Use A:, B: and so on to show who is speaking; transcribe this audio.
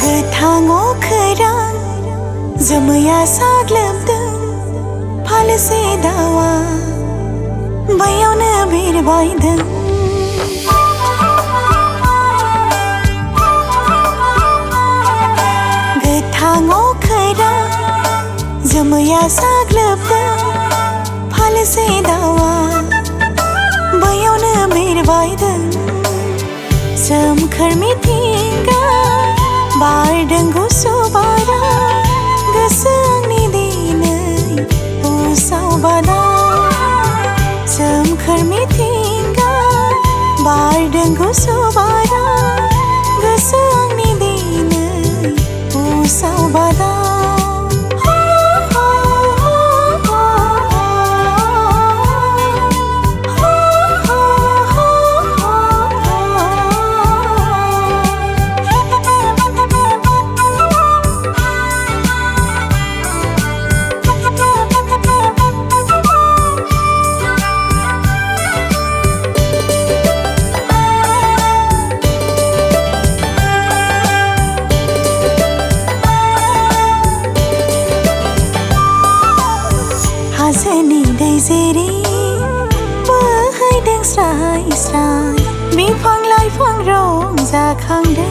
A: Gwthang Okhwrang जोमैया साग्लोबदों फालोसे दावा बैयावनो बिरबायदों Gwthang Okhwrang जोमैया साग्लोबदों फालोसे दावा बैयावनो बिरबायदों सोमखोर मिथिंगा बारदों गुसु बारा गोसो आंनि दिनै उसाव बादा सोमखोर मिथिंगा बारदों गुसु बारा गोसो आंनि दिनै उसाव बादा हाजोनि दै जेरै बोहैदों स्राय स्राय बिफां लाइफां रंजाखांदों